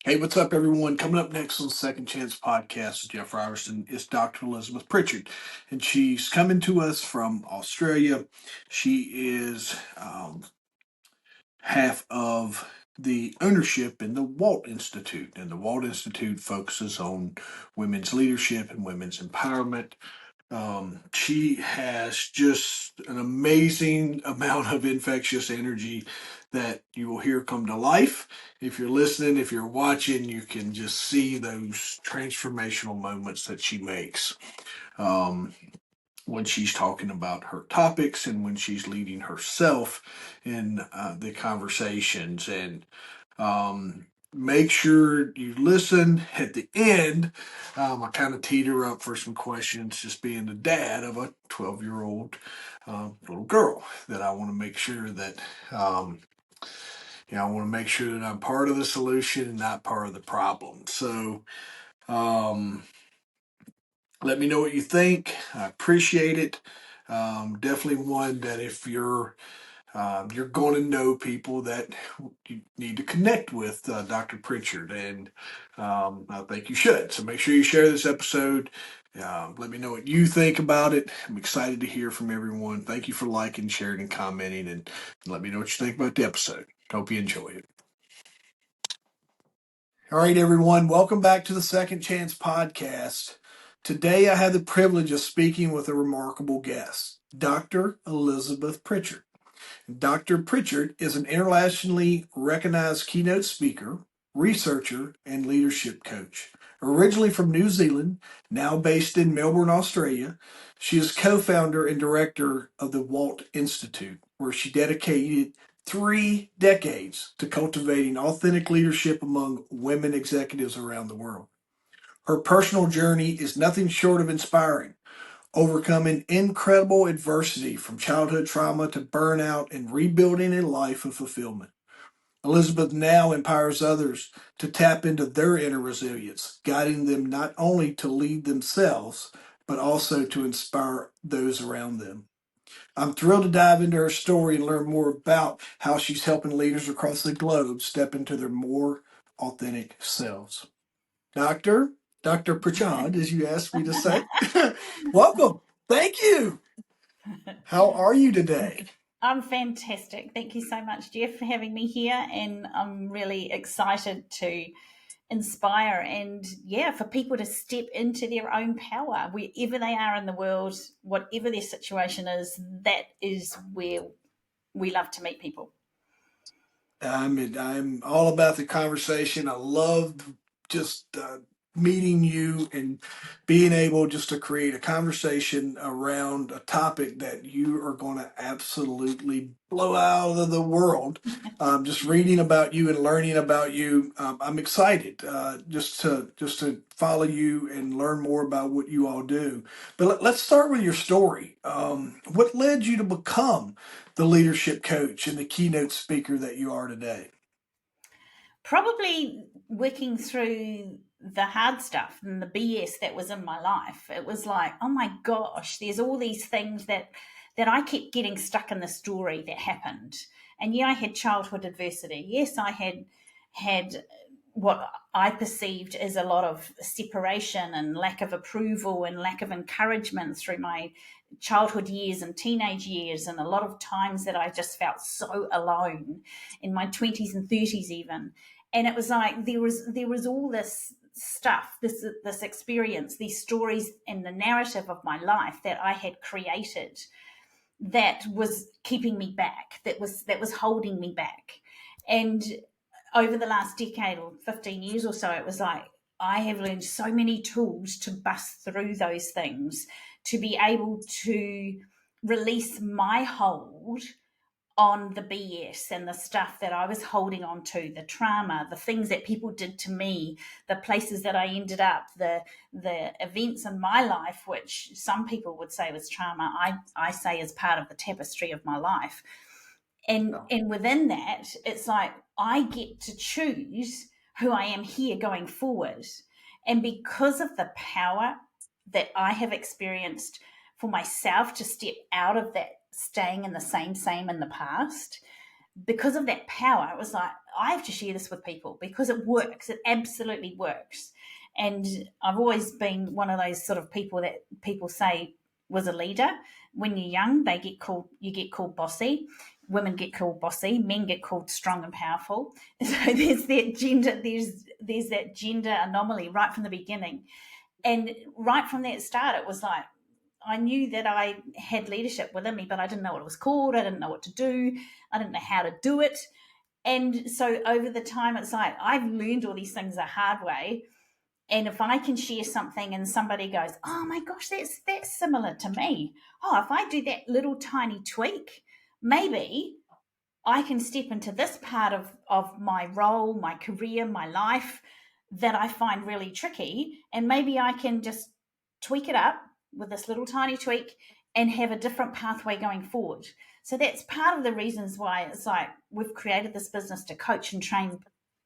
Hey, what's up, everyone? Coming up next on Second Chance Podcast with Jeff Robertson is Dr. Elizabeth Pritchard, and she's coming to us from Australia. She is half of the ownership in the Walt Institute, and the Walt Institute focuses on women's leadership and women's empowerment. She has just an amazing amount of infectious energy that you will hear come to life. If you're listening, if you're watching, you can just see those transformational moments that she makes when she's talking about her topics and when she's leading herself in the conversations. And make sure you listen at the end. I kind of teed her up for some questions, just being the dad of a 12-year-old little girl, that I want to make sure that. I want to make sure that I'm part of the solution and not part of the problem. So, let me know what you think. I appreciate it. Definitely one that if you're going to know people that you need to connect with Dr. Pritchard, and I think you should. So make sure you share this episode. Let me know what you think about it. I'm excited to hear from everyone. Thank you for liking, sharing, and commenting, and let me know what you think about the episode. Hope you enjoy it. All right, everyone, welcome back to the Second Chance Podcast. Today, I have the privilege of speaking with a remarkable guest, Dr. Elizabeth Pritchard. Dr. Pritchard is an internationally recognized keynote speaker, researcher, and leadership coach. Originally from New Zealand, now based in Melbourne, Australia, she is co-founder and director of the Walt Institute, where she dedicated 3 decades to cultivating authentic leadership among women executives around the world. Her personal journey is nothing short of inspiring, overcoming incredible adversity from childhood trauma to burnout and rebuilding a life of fulfillment. Elizabeth now empowers others to tap into their inner resilience, guiding them not only to lead themselves, but also to inspire those around them. I'm thrilled to dive into her story and learn more about how she's helping leaders across the globe step into their more authentic selves. Dr. Pritchard, as you asked me to say, welcome. Thank you. How are you today? I'm fantastic. Thank you so much, Jeff, for having me here. And I'm really excited to inspire and, for people to step into their own power wherever they are in the world, whatever their situation is. That is where we love to meet people. I'm all about the conversation. I love just meeting you and being able just to create a conversation around a topic that you are going to absolutely blow out of the world. Just reading about you and learning about you, I'm excited just to follow you and learn more about what you all do. But let's start with your story. What led you to become the leadership coach and the keynote speaker that you are today? Probably working through the hard stuff and the BS that was in my life. It was like, oh my gosh, there's all these things that I kept getting stuck in the story that happened. And I had childhood adversity. Yes, I had what I perceived as a lot of separation and lack of approval and lack of encouragement through my childhood years and teenage years, and a lot of times that I just felt so alone in my 20s and 30s even. And it was like there was all this stuff, this experience, these stories, and the narrative of my life that I had created that was keeping me back, that was holding me back. And over the last decade or 15 years or so, it was like I have learned so many tools to bust through those things, to be able to release my hold on the BS and the stuff that I was holding on to, the trauma, the things that people did to me, the places that I ended up, the events in my life, which some people would say was trauma, I say is part of the tapestry of my life. And within that, it's like I get to choose who I am here going forward. And because of the power that I have experienced for myself to step out of that staying in the same in the past, because of that power, it was like, I have to share this with people because it works. It absolutely works. And I've always been one of those sort of people that people say was a leader. When you're young, you get called bossy. Women get called bossy. Men get called strong and powerful. So there's that gender anomaly right from the beginning. And right from that start, it was like, I knew that I had leadership within me, but I didn't know what it was called. I didn't know what to do. I didn't know how to do it. And so over the time, it's like I've learned all these things the hard way. And if I can share something and somebody goes, oh my gosh, that's similar to me. Oh, if I do that little tiny tweak, maybe I can step into this part of my role, my career, my life that I find really tricky. And maybe I can just tweak it up with this little tiny tweak and have a different pathway going forward. So that's part of the reasons why it's like we've created this business to coach and train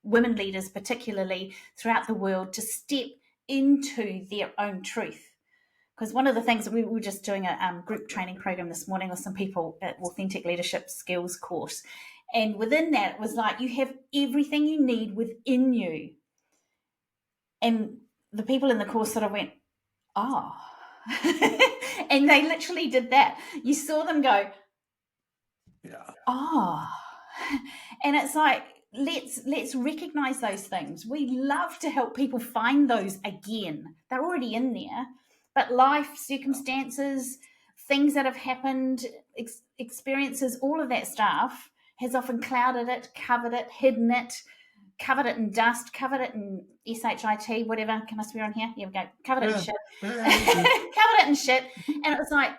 women leaders, particularly throughout the world, to step into their own truth. Because one of the things that we were just doing a group training program this morning with some people at Authentic Leadership Skills course. And within that, it was like you have everything you need within you. And the people in the course sort of went, oh. And they literally did that. You saw them go, Yeah. oh. And it's like, let's recognize those things. We love to help people find those again. They're already in there. But life, circumstances, things that have happened, experiences, all of that stuff has often clouded it, covered it, hidden it, covered it in dust, covered it in shit, whatever. Can I swear on here? Here we go. Covered it in shit. Covered it in shit. And it was like,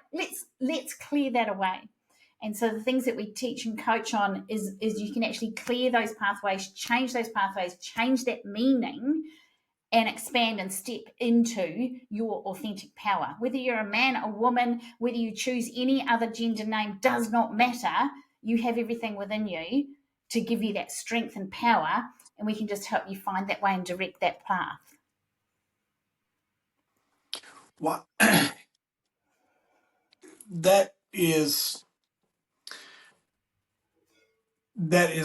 let's clear that away. And so the things that we teach and coach on is you can actually clear those pathways, change that meaning, and expand and step into your authentic power. Whether you're a man, a woman, whether you choose any other gender name, does not matter. You have everything within you to give you that strength and power, and we can just help you find that way and direct that path. What that is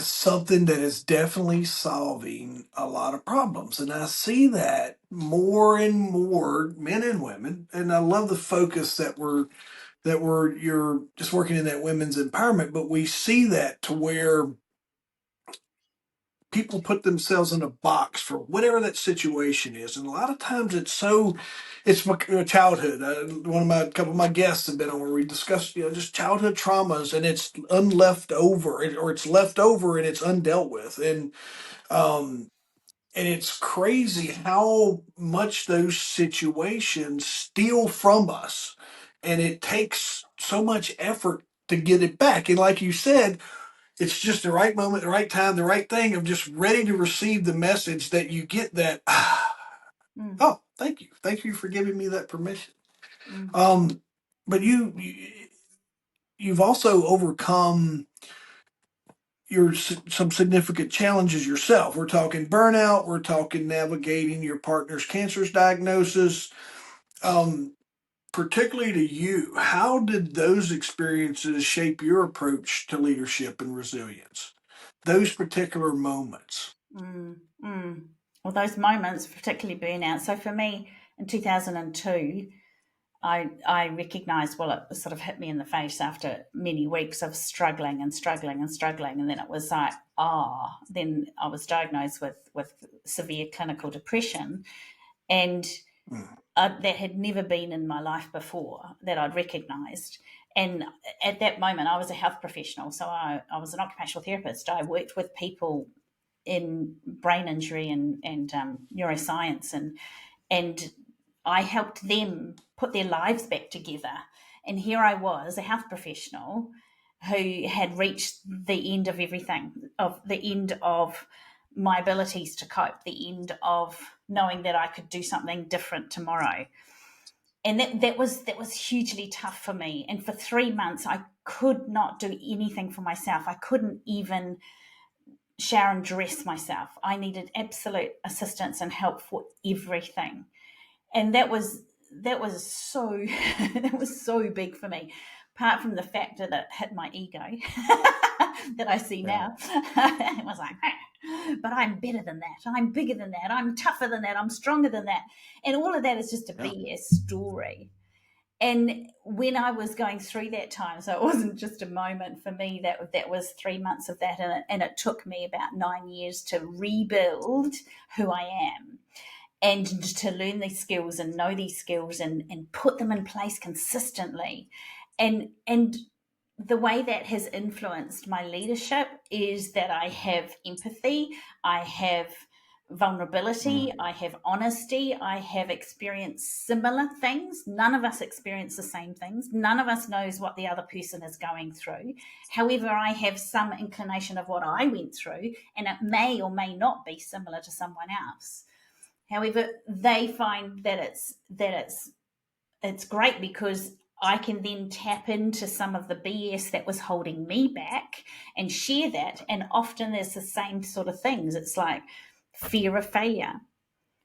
something that is definitely solving a lot of problems. And I see that more and more, men and women, and I love the focus that you're just working in that women's empowerment, but we see that to where people put themselves in a box for whatever that situation is. And a lot of times it's my childhood. A couple of my guests have been on where we discuss, just childhood traumas, and it's unleft over, or it's left over and it's undealt with. Um, and it's crazy how much those situations steal from us. And it takes so much effort to get it back. And like you said, it's just the right moment, the right time, the right thing of just ready to receive the message that you get that, oh, thank you. Thank you for giving me that permission. But you've also overcome some significant challenges yourself. We're talking burnout. We're talking navigating your partner's cancer's diagnosis. Particularly to you, how did those experiences shape your approach to leadership and resilience? Those particular moments. Well, those moments, particularly burnout. So for me, in 2002, I recognised, well, it sort of hit me in the face after many weeks of struggling and struggling and struggling. And then it was like, then I was diagnosed with severe clinical depression. And that had never been in my life before that I'd recognised. And at that moment, I was a health professional. So I was an occupational therapist. I worked with people in brain injury and neuroscience, and I helped them put their lives back together. And here I was, a health professional who had reached the end of everything, of the end of my abilities to cope, the end of knowing that I could do something different tomorrow. And that was hugely tough for me. And for 3 months, I could not do anything for myself. I couldn't even shower and dress myself. I needed absolute assistance and help for everything. And that was so that was so big for me, apart from the fact that it hit my ego. that I see now. It was like, but I'm better than that. I'm bigger than that. I'm tougher than that. I'm stronger than that. And all of that is just a BS story. And when I was going through that time, so it wasn't just a moment for me, that was 3 months of that, and it took me about 9 years to rebuild who I am and to learn these skills and know these skills and put them in place consistently. And the way that has influenced my leadership is that I have empathy, I have vulnerability, I have honesty, I have experienced similar things. None of us experience the same things. None of us knows what the other person is going through. However, I have some inclination of what I went through, and it may or may not be similar to someone else. However, they find that it's great because I can then tap into some of the BS that was holding me back and share that. And often there's the same sort of things. It's like fear of failure,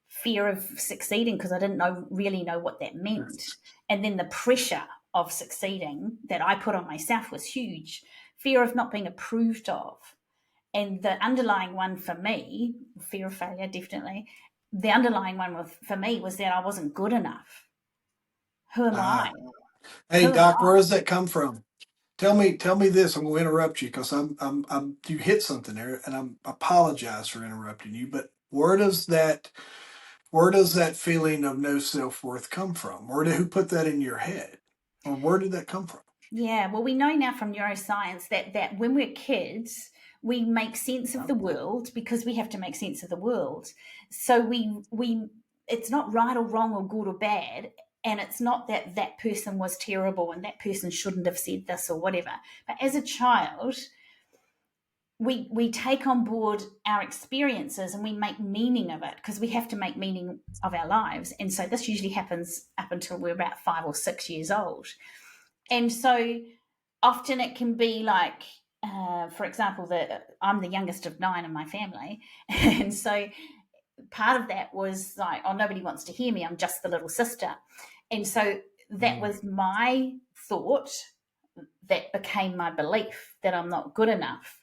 fear of succeeding, because I didn't really know what that meant. And then the pressure of succeeding that I put on myself was huge. Fear of not being approved of. And the underlying one for me, fear of failure, definitely. The underlying one for me was that I wasn't good enough. Who am I? Hey, Who am Doc, I? where does that come from? Tell me this. I'm going to interrupt you because you hit something there, and I apologize for interrupting you. But where does that feeling of no self-worth come from? Who put that in your head, or where did that come from? Yeah, well, we know now from neuroscience that when we're kids, we make sense of the world because we have to make sense of the world. So we it's not right or wrong or good or bad, and it's not that that person was terrible and that person shouldn't have said this or whatever. But as a child, we take on board our experiences and we make meaning of it because we have to make meaning of our lives. And so this usually happens up until we're about 5 or 6 years old. And so often it can be like, for example, I'm the youngest of 9 in my family. And so part of that was like, oh, nobody wants to hear me. I'm just the little sister. And so that was my thought that became my belief that I'm not good enough.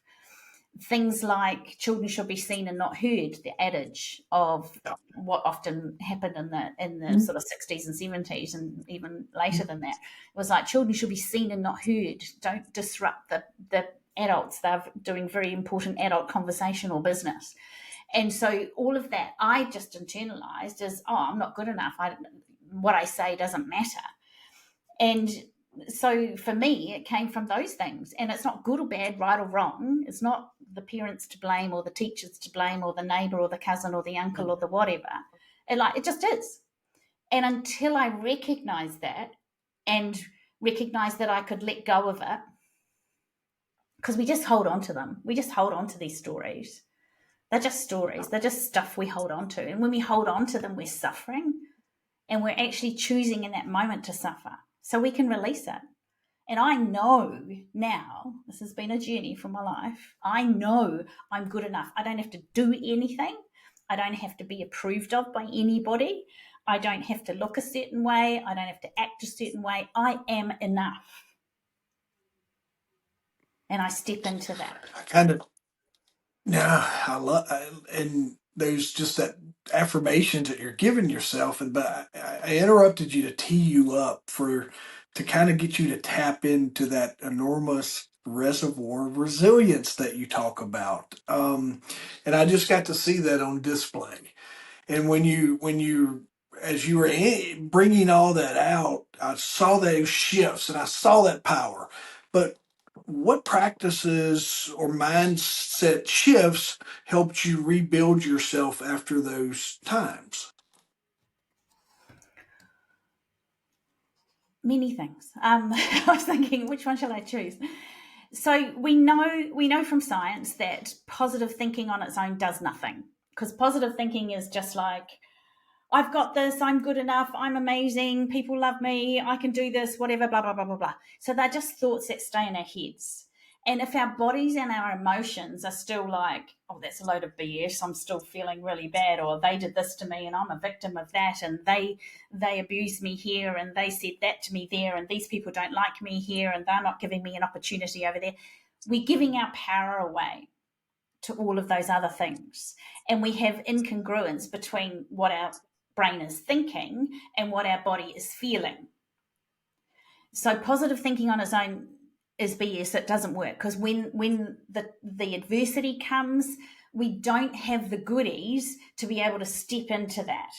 Things like children should be seen and not heard, the adage of what often happened in the sort of 60s and 70s and even later than that. It was like children should be seen and not heard. Don't disrupt the adults. They're doing very important adult conversation or business. And so all of that I just internalized as, oh, I'm not good enough. What I say doesn't matter. And so for me, it came from those things. And it's not good or bad, right or wrong. It's not the parents to blame or the teachers to blame or the neighbor or the cousin or the uncle or the whatever. It just is. And until I recognize that and recognize that I could let go of it, because we just hold on to them. We just hold on to these stories. They're just stories. They're just stuff we hold on to. And when we hold on to them, we're suffering. And we're actually choosing in that moment to suffer. So we can release it. And I know now, this has been a journey for my life, I know I'm good enough. I don't have to do anything. I don't have to be approved of by anybody. I don't have to look a certain way. I don't have to act a certain way. I am enough. And I step into that. I kind of Yeah, and there's just that affirmations that you're giving yourself, but I interrupted you to tee you up to kind of get you to tap into that enormous reservoir of resilience that you talk about, and I just got to see that on display. And as you were bringing all that out, I saw those shifts and I saw that power. But what practices or mindset shifts helped you rebuild yourself after those times? Many things. I was thinking, which one shall I choose? So we know from science that positive thinking on its own does nothing, because positive thinking is just like, I've got this, I'm good enough, I'm amazing, people love me, I can do this, whatever, blah, blah, blah, blah, blah. So they're just thoughts that stay in our heads. And if our bodies and our emotions are still like, oh, that's a load of BS, I'm still feeling really bad, or they did this to me and I'm a victim of that, and they abused me here and they said that to me there, and these people don't like me here and they're not giving me an opportunity over there. we're giving our power away to all of those other things. And we have incongruence between what our brain is thinking and what our body is feeling. So positive thinking on its own is BS. It doesn't work, because when the adversity comes, we don't have the goodies to be able to step into that,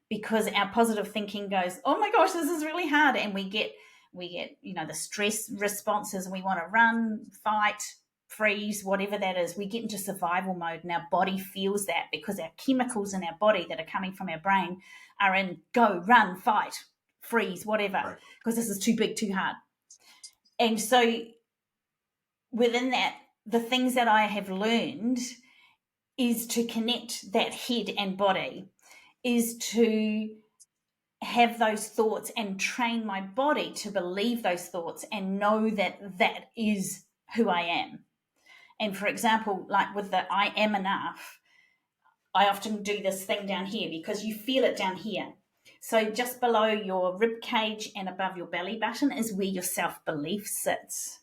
because our positive thinking goes, oh my gosh, this is really hard. And we get the stress responses. We want to run, fight, freeze, whatever that is. We get into survival mode, and our body feels that, because our chemicals in our body that are coming from our brain are in go, run, fight, freeze, whatever, because this is too big, too hard. And so within that, the things that I have learned is to connect that head and body, is to have those thoughts and train my body to believe those thoughts and know that that is who I am. And for example, like with the I am enough, I often do this thing down here, because you feel it down here. So just below your rib cage and above your belly button is where your self-belief sits.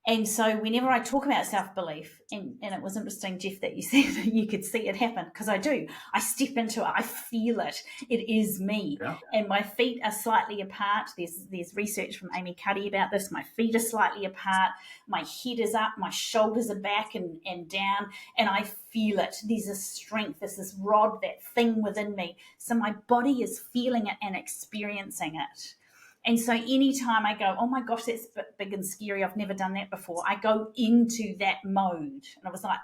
And so whenever I talk about self-belief, and it was interesting, Jeff, that you said that you could see it happen, because I do. I step into it. I feel it. It is me. Yeah. And my feet are slightly apart. There's research from Amy Cuddy about this. My feet are slightly apart. My head is up. My shoulders are back and down. And I feel it. There's a strength. There's this rod, that thing within me. So my body is feeling it and experiencing it. And so anytime I go, oh my gosh, that's big and scary, I've never done that before, I go into that mode. And I was like,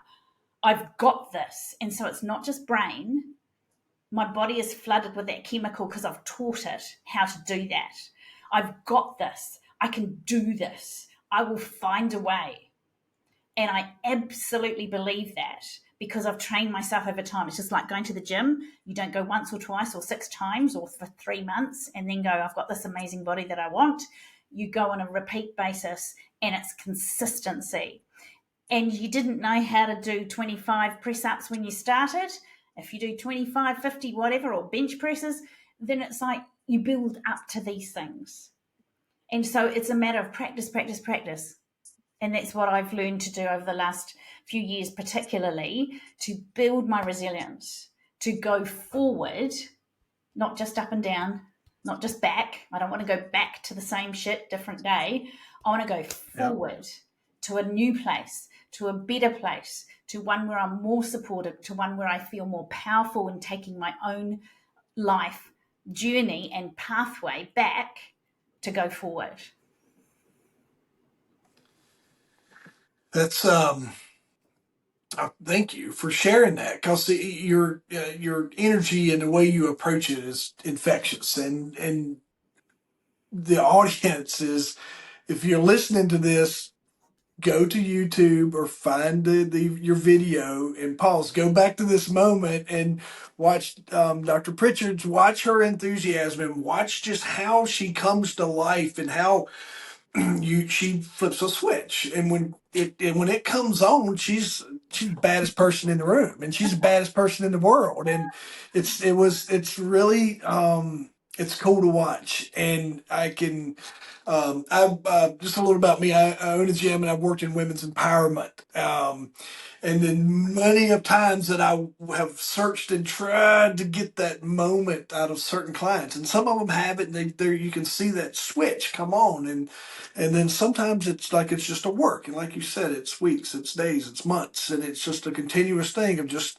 I've got this. And so it's not just brain. My body is flooded with that chemical because I've taught it how to do that. I've got this. I can do this. I will find a way. And I absolutely believe that, because I've trained myself over time. It's just like going to the gym. You don't go once or twice or 6 times or for 3 months and then go, I've got this amazing body that I want. You go on a repeat basis, and it's consistency. And you didn't know how to do 25 press-ups when you started. If you do 25, 50, whatever, or bench presses, then it's like you build up to these things. And so it's a matter of practice, practice, practice. And that's what I've learned to do over the last few years, particularly, to build my resilience, to go forward, not just up and down, not just back. I don't want to go back to the same shit, different day. I want to go forward to a new place, to a better place, to one where I'm more supported, to one where I feel more powerful in taking my own life journey and pathway back to go forward. That's thank you for sharing that, because your energy and the way you approach it is infectious, and the audience is, if you're listening to this, go to YouTube or find your video and pause. Go back to this moment and watch Dr. Pritchard's. Watch her enthusiasm and watch just how she comes to life, and how she flips a switch, and when it comes on, she's the baddest person in the room, and she's the baddest person in the world, and it's really it's cool to watch. And I can I just a little about me. I own a gym, and I've worked in women's empowerment. And then many of times that I have searched and tried to get that moment out of certain clients, and some of them have it, and you can see that switch come on, and then sometimes it's like it's just a work, and like you said, it's weeks, it's days, it's months, and it's just a continuous thing of just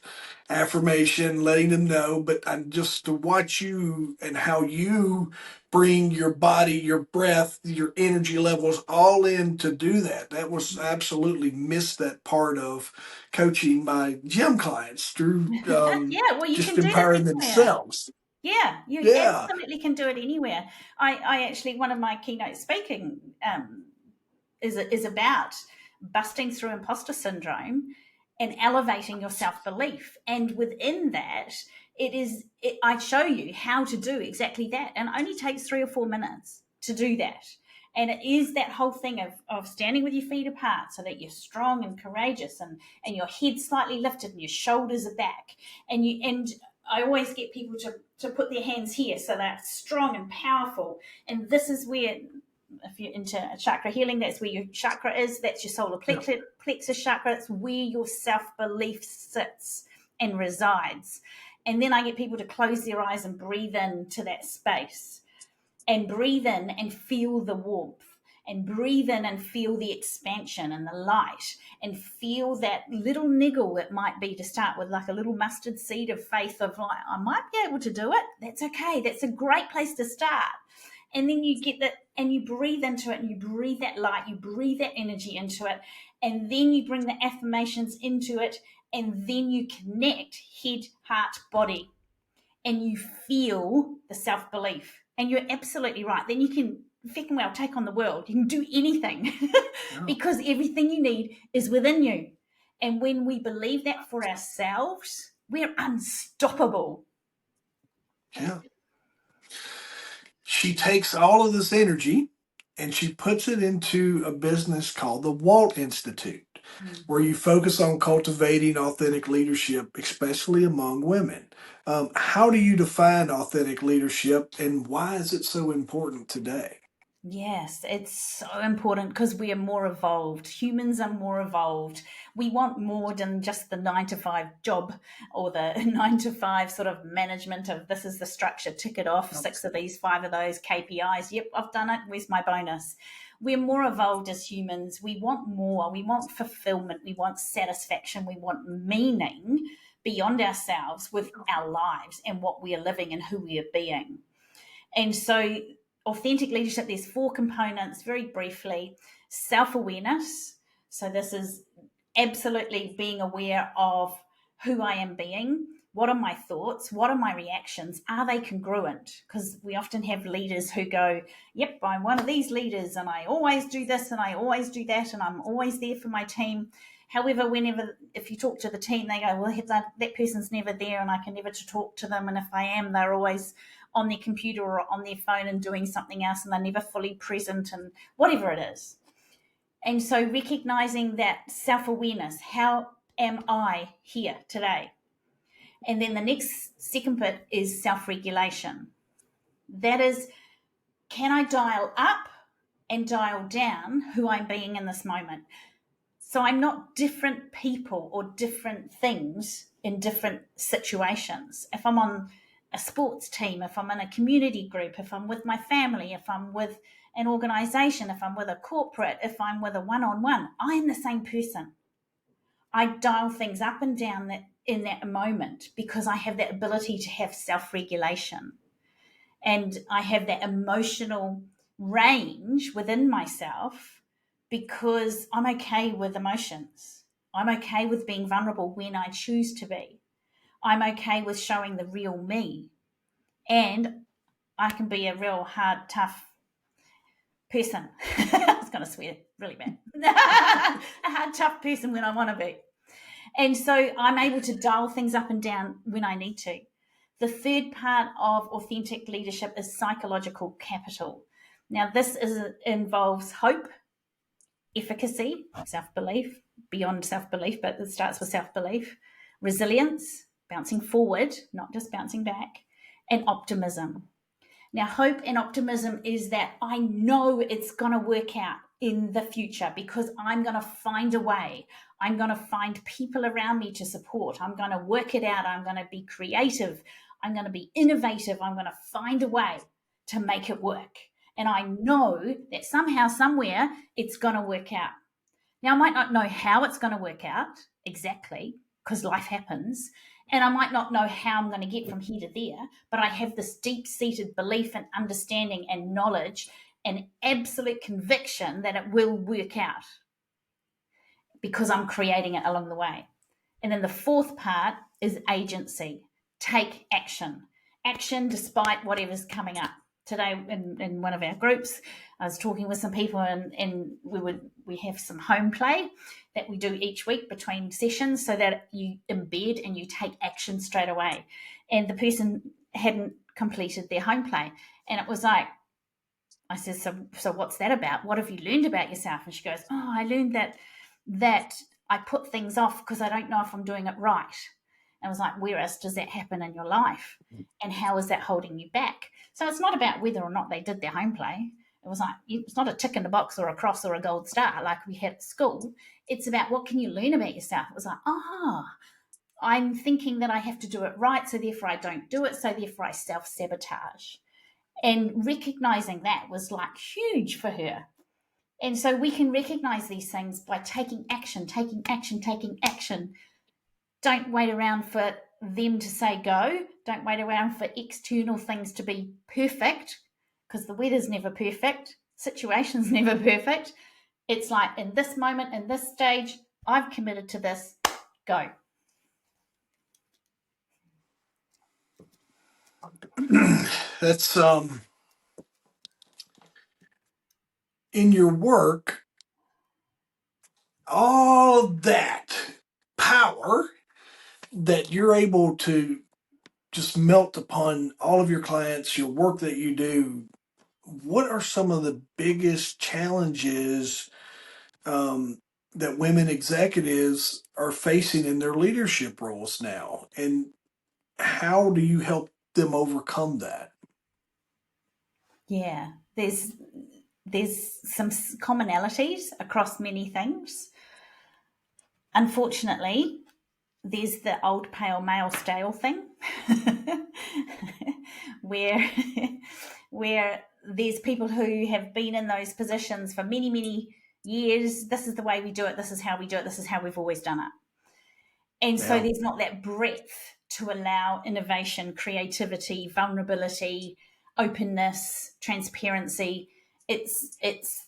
affirmation, letting them know. But I'm just to watch you and how you bring your body, your breath, your energy levels all in to do that. That was absolutely missed that part of coaching my gym clients through Well, you just can do empowering this anywhere. themselves. Yeah, you absolutely can do it anywhere. I actually, one of my keynote speaking is about busting through imposter syndrome and elevating your self-belief. And within that, I show you how to do exactly that. And it only takes 3 or 4 minutes to do that. And it is that whole thing of standing with your feet apart so that you're strong and courageous, and your head slightly lifted and your shoulders are back. And I always get people to put their hands here so they're strong and powerful. And this is where if you're into chakra healing, that's where your chakra is. That's your solar plexus chakra. It's where your self-belief sits and resides. And then I get people to close their eyes and breathe into that space, and breathe in and feel the warmth, and breathe in and feel the expansion and the light, and feel that little niggle it might be to start with, like a little mustard seed of faith of like, I might be able to do it. That's okay. That's a great place to start. And then you get that, and you breathe into it, and you breathe that light, you breathe that energy into it, and then you bring the affirmations into it, and then you connect head, heart, body, and you feel the self-belief. And you're absolutely right. Then you can fucking well take on the world. You can do anything because everything you need is within you. And when we believe that for ourselves, we're unstoppable. Yeah. She takes all of this energy and she puts it into a business called the Walt Institute, where you focus on cultivating authentic leadership, especially among women. How do you define authentic leadership, and why is it so important today? Yes, it's so important because we are more evolved. Humans are more evolved. We want more than just the 9 to 5 job or the 9 to 5 sort of management of this is the structure, tick it off, 6 of these, 5 of those KPIs. Yep, I've done it. Where's my bonus? We're more evolved as humans. We want more. We want fulfillment. We want satisfaction. We want meaning beyond ourselves with our lives and what we are living and who we are being. And so authentic leadership, there's 4 components, very briefly. Self-awareness. So this is absolutely being aware of who I am being. What are my thoughts? What are my reactions? Are they congruent? Because we often have leaders who go, yep, I'm one of these leaders and I always do this and I always do that and I'm always there for my team. However, if you talk to the team, they go, well, that person's never there and I can never talk to them. And if I am, they're always on their computer or on their phone and doing something else and they're never fully present and whatever it is. And so recognizing that self-awareness, how am I here today? And then the next second bit is self-regulation. That is, can I dial up and dial down who I'm being in this moment? So I'm not different people or different things in different situations. If I'm on a sports team, if I'm in a community group, if I'm with my family, if I'm with an organization, if I'm with a corporate, if I'm with a one-on-one, I am the same person. I dial things up and down in that moment because I have that ability to have self-regulation. And I have that emotional range within myself because I'm okay with emotions. I'm okay with being vulnerable when I choose to be. I'm okay with showing the real me. And I can be a real hard, tough person. I was going to swear really bad. A hard, tough person when I want to be. And so I'm able to dial things up and down when I need to. The third part of authentic leadership is psychological capital. Now, this involves hope, efficacy, self-belief, beyond self-belief, but it starts with self-belief, resilience, bouncing forward, not just bouncing back, and optimism. Now, hope and optimism is that I know it's going to work out in the future because I'm going to find a way. I'm going to find people around me to support. I'm going to work it out. I'm going to be creative. I'm going to be innovative. I'm going to find a way to make it work. And I know that somehow, somewhere, it's going to work out. Now, I might not know how it's going to work out exactly because life happens. And I might not know how I'm going to get from here to there, but I have this deep-seated belief and understanding and knowledge and absolute conviction that it will work out because I'm creating it along the way. And then the fourth part is agency. Take action. Action despite whatever's coming up. Today in one of our groups, I was talking with some people and we have some home play that we do each week between sessions so that you embed and you take action straight away. And the person hadn't completed their home play. And it was like, I said, so what's that about? What have you learned about yourself? And she goes, oh, I learned that I put things off because I don't know if I'm doing it right. And I was like, where else does that happen in your life? And how is that holding you back? So it's not about whether or not they did their home play. It was like, it's not a tick in the box or a cross or a gold star like we had at school. It's about what can you learn about yourself. It was like, I'm thinking that I have to do it right, so therefore I don't do it, so therefore I self-sabotage. And recognizing that was like huge for her. And so we can recognize these things by taking action, taking action, taking action. Don't wait around for them to say go. Don't wait around for external things to be perfect, because the weather's never perfect, situation's never perfect. It's like, in this moment, in this stage, I've committed to this, go. That's in your work, all that power that you're able to just melt upon all of your clients, your work that you do. What are some of the biggest challenges that women executives are facing in their leadership roles now? And how do you help them overcome that? Yeah, there's some commonalities across many things. Unfortunately, there's the old pale male stale thing where where there's people who have been in those positions for many years. This is the way we do it, this is how we do it, this is how we've always done it. And so Yeah. there's not that breadth to allow innovation, creativity, vulnerability, openness, transparency. It's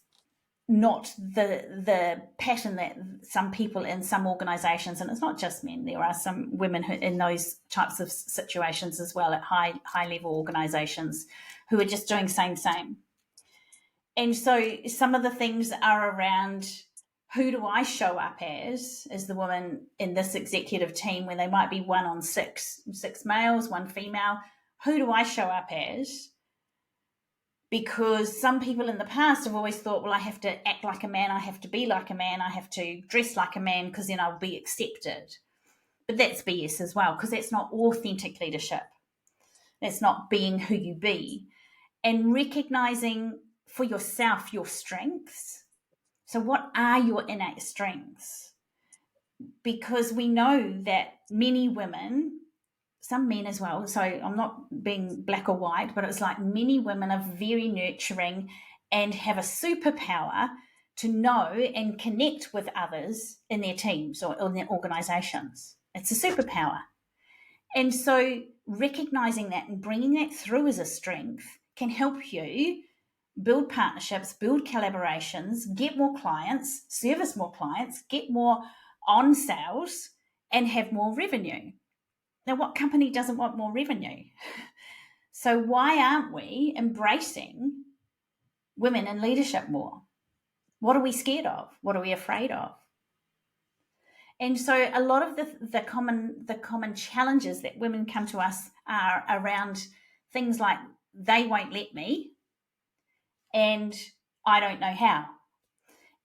not the pattern that some people in some organizations, and it's not just men, there are some women who in those types of situations as well at high level organizations who are just doing same. And so some of the things are around, who do I show up as the woman in this executive team, where they might be 1 on 6 males, 1 female. Who do I show up as? Because some people in the past have always thought, well, I have to act like a man, I have to be like a man, I have to dress like a man, because then I'll be accepted. But that's BS as well, because that's not authentic leadership. That's not being who you be. And recognizing for yourself your strengths. So what are your innate strengths? Because we know that many women, some men as well, so I'm not being black or white, but it's like many women are very nurturing and have a superpower to know and connect with others in their teams or in their organizations. It's a superpower. And so recognizing that and bringing that through as a strength can help you build partnerships, build collaborations, get more clients, service more clients, get more on sales, and have more revenue. Now, what company doesn't want more revenue? So why aren't we embracing women in leadership more? What are we scared of? What are we afraid of? And so a lot of the common challenges that women come to us are around things like, they won't let me, and I don't know how.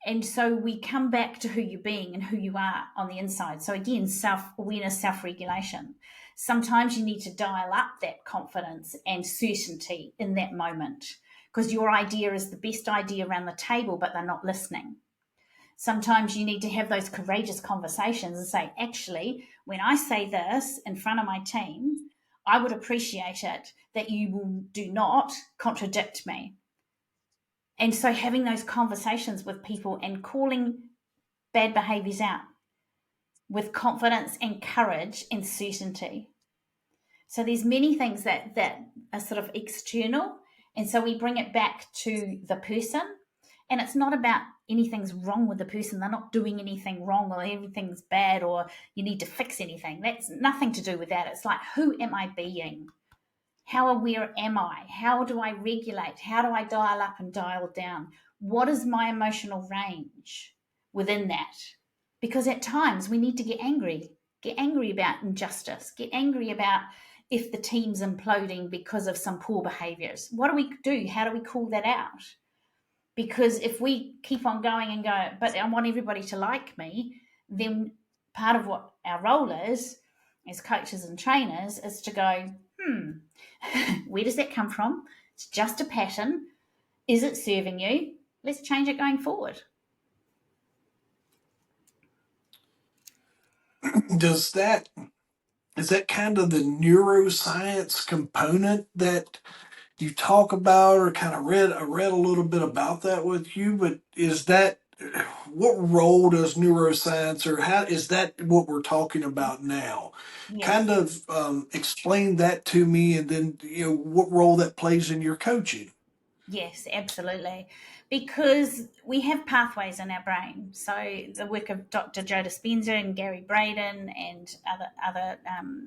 And so we come back to who you're being and who you are on the inside. So again, self-awareness, self-regulation. Sometimes you need to dial up that confidence and certainty in that moment, because your idea is the best idea around the table, but they're not listening. Sometimes you need to have those courageous conversations and say, actually, when I say this in front of my team, I would appreciate it that you do not contradict me. And so having those conversations with people and calling bad behaviors out with confidence and courage and certainty. So there's many things that are sort of external. And so we bring it back to the person. And it's not about anything's wrong with the person. They're not doing anything wrong or everything's bad or you need to fix anything. That's nothing to do with that. It's like, who am I being? How aware am I? How do I regulate? How do I dial up and dial down? What is my emotional range within that? Because at times we need to get angry about injustice, get angry about if the team's imploding because of some poor behaviors. What do we do? How do we call that out? Because if we keep on going and go, but I want everybody to like me, then part of what our role is as coaches and trainers is to go, where does that come from? It's just a pattern. Is it serving you? Let's change it going forward. Does that is that kind of the neuroscience component that you talk about, or kind of read? I read a little bit about that with you, but is that what role does neuroscience, or how is that what we're talking about now? Kind Yes. of explain that to me, and then what role that plays in your coaching. Yes, absolutely. Because we have pathways in our brain. So the work of Dr. Joe Dispenza and Gary Braden and other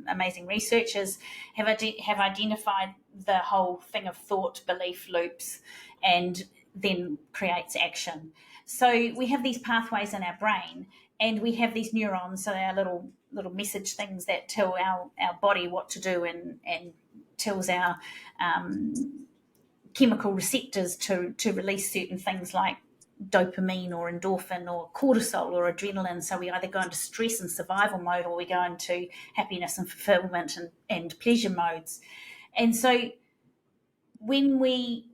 amazing researchers have identified the whole thing of thought, belief loops, and then creates action. So we have these pathways in our brain, and we have these neurons, so our little message things that tell our body what to do, and tells our chemical receptors to release certain things like dopamine or endorphin or cortisol or adrenaline. So we either go into stress and survival mode, or we go into happiness and fulfillment and pleasure modes. And so when we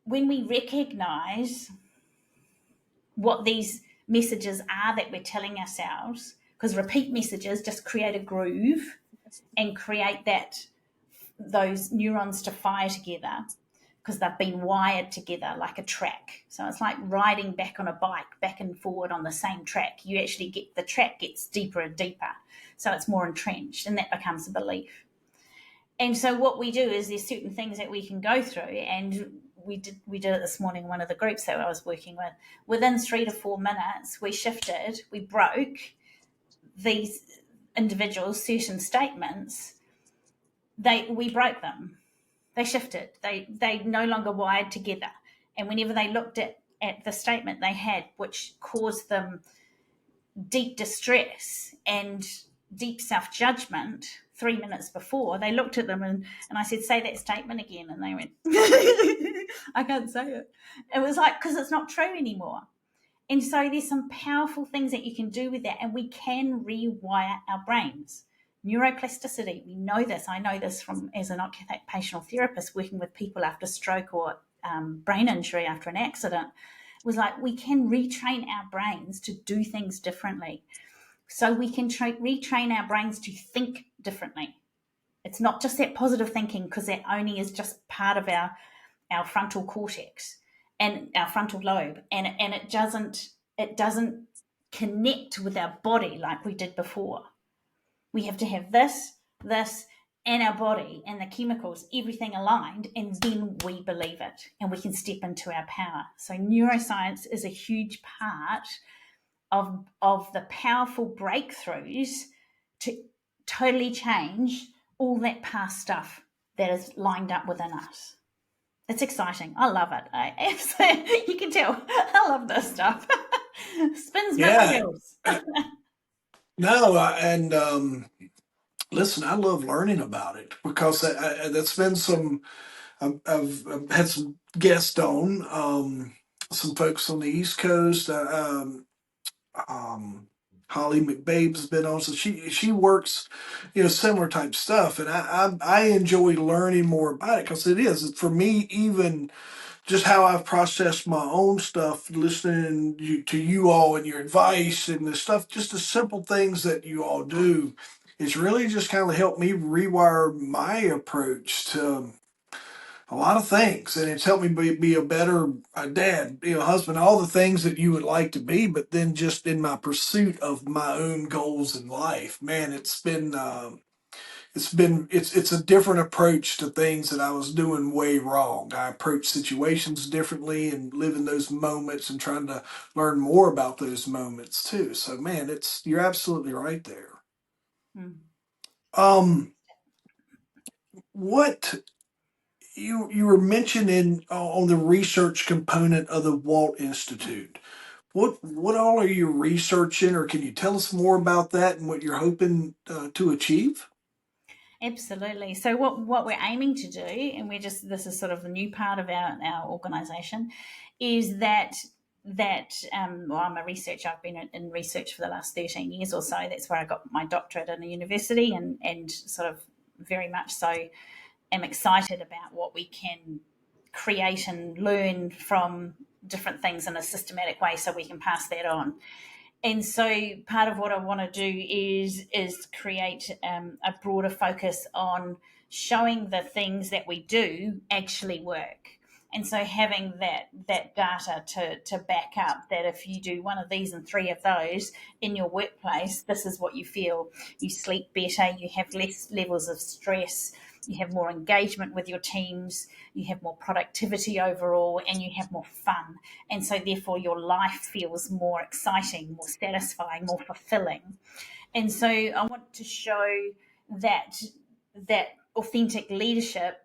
recognize what these messages are that we're telling ourselves, because repeat messages just create a groove and create those neurons to fire together, because they've been wired together like a track. So it's like riding back on a bike, back and forward on the same track. You actually the track gets deeper and deeper. So it's more entrenched, and that becomes a belief. And so what we do is there's certain things that we can go through, and we did it this morning in one of the groups that I was working with. Within 3 to 4 minutes, we shifted, we broke these individuals' certain statements. We broke them. They shifted. They no longer wired together. And whenever they looked at the statement they had, which caused them deep distress and deep self-judgment 3 minutes before, they looked at them and I said, say that statement again. And they went, I can't say it. It was like, because it's not true anymore. And so there's some powerful things that you can do with that, and we can rewire our brains. Neuroplasticity, we know this. I know this from as an occupational therapist working with people after stroke or brain injury after an accident. It was like we can retrain our brains to do things differently. So we can retrain our brains to think differently. It's not just that positive thinking, because that only is just part of our frontal cortex and our frontal lobe, and it doesn't connect with our body like we did before. We have to have this and our body and the chemicals, everything aligned, and then we believe it and we can step into our power. So neuroscience is a huge part of the powerful breakthroughs to totally change all that past stuff that is lined up within us. It's exciting. I love it. You can tell I love this stuff. Spins my Yeah, wheels. no, and listen, I love learning about it because that's been some. I've had some guests on, some folks on the East Coast. Um, Holly McBabe's been on, so she works, similar type stuff, and I enjoy learning more about it because it is for me, even just how I've processed my own stuff, listening to you all and your advice and the stuff, just the simple things that you all do. It's really just kind of helped me rewire my approach to a lot of things, and it's helped me be a better dad, husband, all the things that you would like to be. But then, just in my pursuit of my own goals in life, man, it's a different approach to things that I was doing way wrong. I approach situations differently and live in those moments and trying to learn more about those moments too. So, man, it's you're absolutely right there. Hmm. Um, what you were mentioning on the research component of the Walt Institute. What all are you researching, or can you tell us more about that and what you're hoping to achieve? Absolutely. So what we're aiming to do, and this is sort of the new part of our organisation, is well, I'm a researcher. I've been in research for the last 13 years or so. That's where I got my doctorate in a university, and sort of very much so am excited about what we can create and learn from different things in a systematic way so we can pass that on. And so part of what I want to do is create a broader focus on showing the things that we do actually work. And so having that data to back up that if you do one of these and three of those in your workplace, this is what you feel. You sleep better, you have less levels of stress, you have more engagement with your teams, you have more productivity overall, and you have more fun. And so therefore your life feels more exciting, more satisfying, more fulfilling. And so I want to show that authentic leadership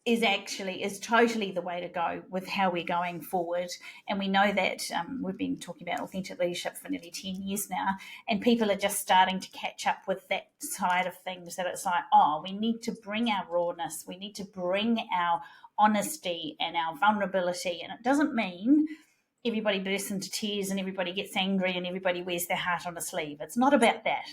is totally the way to go with how we're going forward. And we know that we've been talking about authentic leadership for nearly 10 years now, and people are just starting to catch up with that side of things, that it's like, oh, we need to bring our rawness, we need to bring our honesty and our vulnerability. And it doesn't mean everybody bursts into tears and everybody gets angry and everybody wears their heart on a sleeve. It's not about that.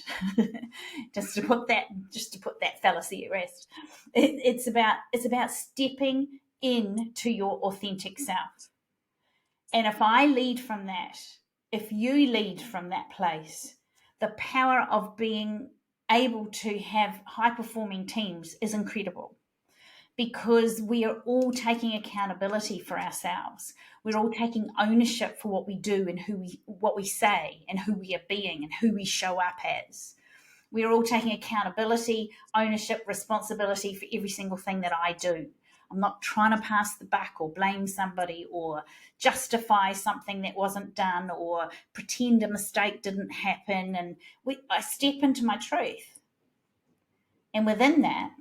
just to put that fallacy at rest. It's about stepping into your authentic self. And if I lead from that, if you lead from that place, the power of being able to have high performing teams is incredible, because we are all taking accountability for ourselves. We're all taking ownership for what we do and what we say and who we are being and who we show up as. We're all taking accountability, ownership, responsibility for every single thing that I do. I'm not trying to pass the buck or blame somebody or justify something that wasn't done or pretend a mistake didn't happen. And I step into my truth. And within that,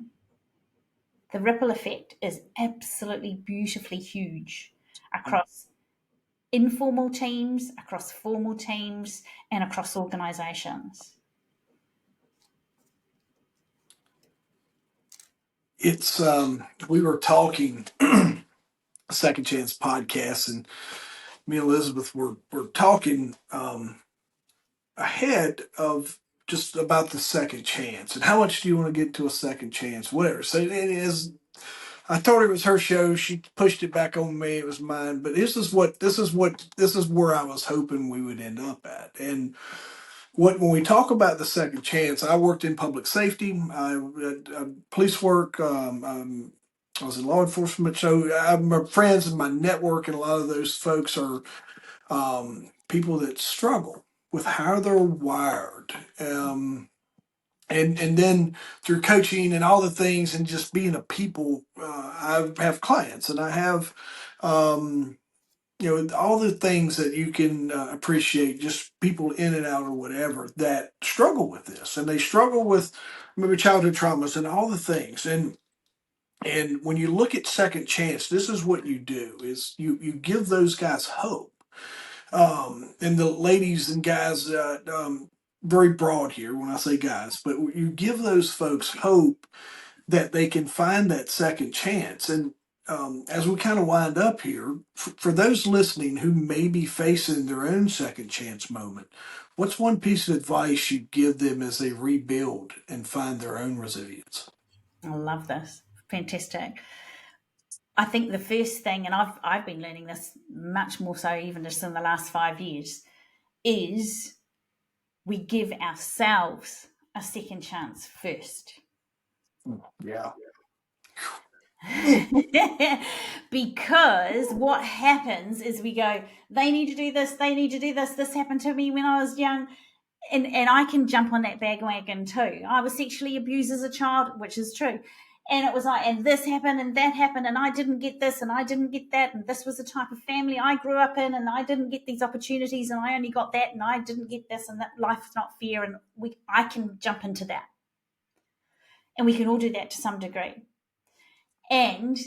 the ripple effect is absolutely beautifully huge across informal teams, across formal teams, and across organizations. It's we were talking Second Chance podcast, and me and Elizabeth were talking ahead of just about the second chance and how much do you want to get to a second chance, whatever. So it is. I told her it was her show. She pushed it back on me. It was mine. But this is where I was hoping we would end up at. And when we talk about the second chance, I worked in public safety, police work. I was in law enforcement. So my friends and my network, and a lot of those folks are people that struggle with how they're wired. And then through coaching and all the things and just being a people, I have clients and I have, all the things that you can appreciate, just people in and out or whatever that struggle with this, and they struggle with maybe childhood traumas and all the things. And when you look at second chance, this is what you do: is you give those guys hope. And the ladies and guys, very broad here when I say guys, but you give those folks hope that they can find that second chance. And as we kind of wind up here, for those listening who may be facing their own second chance moment, what's one piece of advice you give them as they rebuild and find their own resilience? I love this. Fantastic. I think the first thing, and I've been learning this much more so even just in the last 5 years, is we give ourselves a second chance first. Yeah. Because what happens is we go, they need to do this, this happened to me when I was young. And I can jump on that bandwagon too. I was sexually abused as a child, which is true. And it was like, and this happened and that happened, and I didn't get this and I didn't get that, and this was the type of family I grew up in, and I didn't get these opportunities, and I only got that, and I didn't get this, and that life's not fair. And I can jump into that. And we can all do that to some degree. And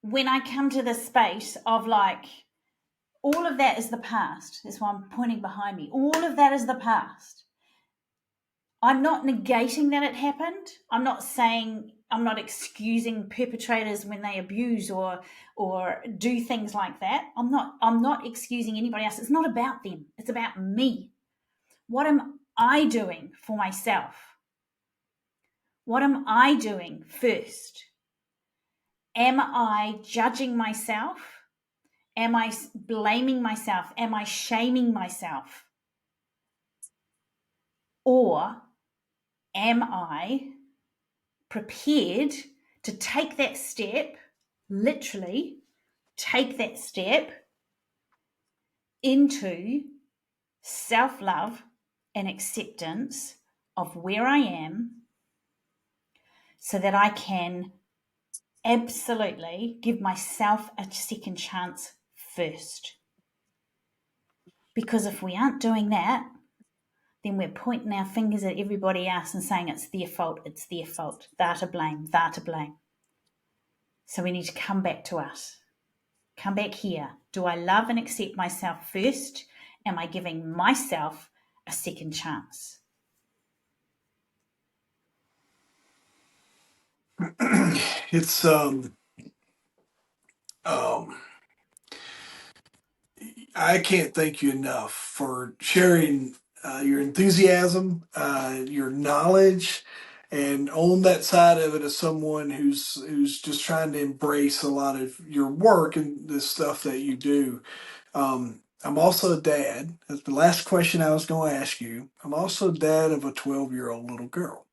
when I come to this space of like, all of that is the past. That's why I'm pointing behind me. All of that is the past. I'm not negating that it happened. I'm not excusing perpetrators when they abuse or do things like that. I'm not excusing anybody else. It's not about them. It's about me. What am I doing for myself? What am I doing first? Am I judging myself? Am I blaming myself? Am I shaming myself? Or am I prepared to take that step, literally take that step into self love and acceptance of where I am so that I can absolutely give myself a second chance first? Because if we aren't doing that, then we're pointing our fingers at everybody else and saying it's their fault, they're to blame, they're to blame. So we need to come back to us. Come back here. Do I love and accept myself first? Am I giving myself a second chance? It's um I can't thank you enough for sharing your enthusiasm, your knowledge, and on that side of it as someone who's just trying to embrace a lot of your work and the stuff that you do. I'm also a dad. That's the last question I was going to ask you. I'm also a dad of a 12-year-old little girl,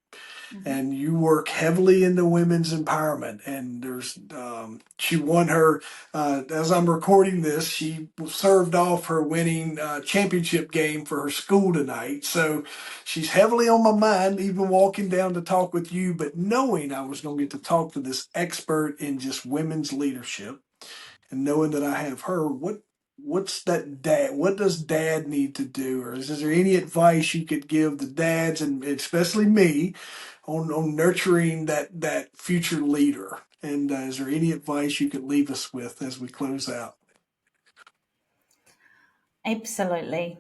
Mm-hmm. and you work heavily into women's empowerment. And there's she won her as I'm recording this, she served off her winning championship game for her school tonight, so she's heavily on my mind even walking down to talk with you, but knowing I was going to get to talk to this expert in just women's leadership, and knowing that I have her, what's that dad, what does dad need to do, or is there any advice you could give the dads, and especially me, on nurturing that future leader? And is there any advice you could leave us with as we close out? Absolutely.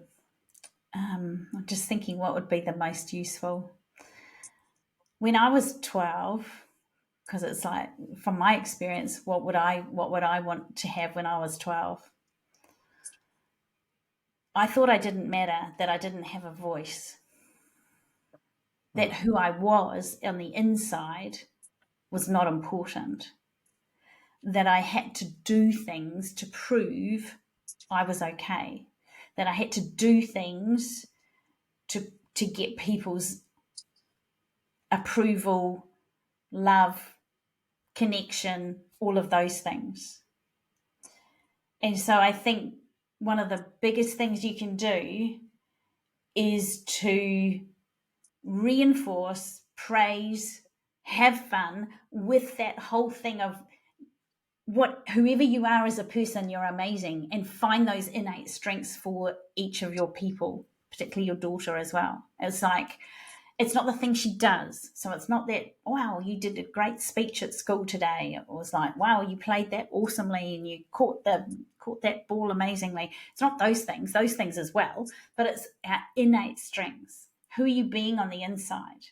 I'm just thinking what would be the most useful. When I was 12, because it's like from my experience, what would I want to have when I was 12? I thought I didn't matter, that I didn't have a voice, that who I was on the inside was not important, that I had to do things to prove I was okay, that I had to do things to get people's approval, love, connection, all of those things. And so I think one of the biggest things you can do is to reinforce, praise, have fun with that whole thing of what whoever you are as a person, you're amazing, and find those innate strengths for each of your people, particularly your daughter as well. It's like it's not the thing she does. So it's not that, wow, you did a great speech at school today. It was like, wow, you played that awesomely and you caught that ball amazingly. It's not those things. Those things as well, but it's our innate strengths. Who are you being on the inside?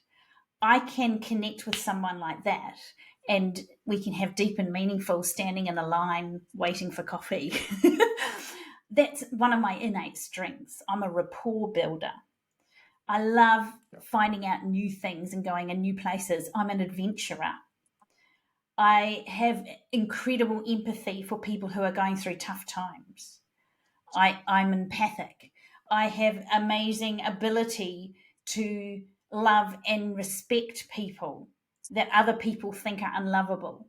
I can connect with someone like that, and we can have deep and meaningful standing in a line waiting for coffee. That's one of my innate strengths. I'm a rapport builder. I love finding out new things and going in new places. I'm an adventurer. I have incredible empathy for people who are going through tough times. I'm empathic. I have amazing ability to love and respect people that other people think are unlovable.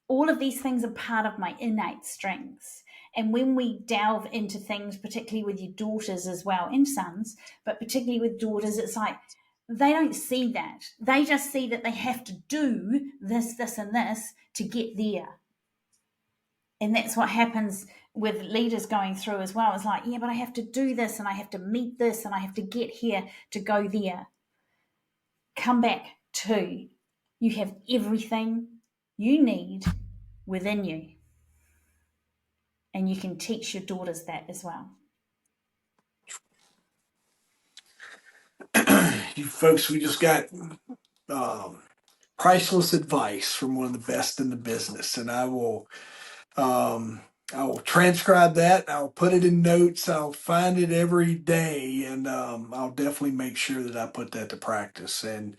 All of these things are part of my innate strengths. And when we delve into things, particularly with your daughters as well, and sons, but particularly with daughters, it's like they don't see that. They just see that they have to do this, this, and this to get there. And that's what happens with leaders going through as well. It's like, yeah, but I have to do this and I have to meet this and I have to get here to go there. Come back to you have everything you need within you. And you can teach your daughters that as well. You folks, we just got priceless advice from one of the best in the business, and um, I will transcribe that. I'll put it in notes. I'll find it every day, and I'll definitely make sure that I put that to practice. And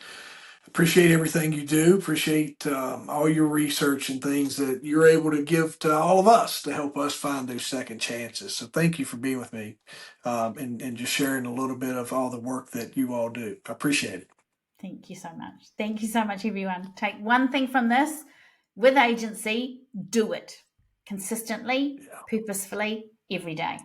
Appreciate everything you do. Appreciate all your research and things that you're able to give to all of us to help us find those second chances. So thank you for being with me and just sharing a little bit of all the work that you all do. I appreciate it. Thank you so much. Thank you so much, everyone. Take one thing from this with agency, do it consistently, purposefully, every day.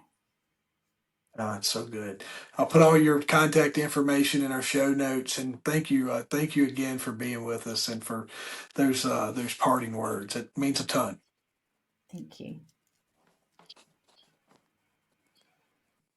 Oh, it's so good. I'll put all your contact information in our show notes, and thank you again for being with us and for those parting words. It means a ton. Thank you.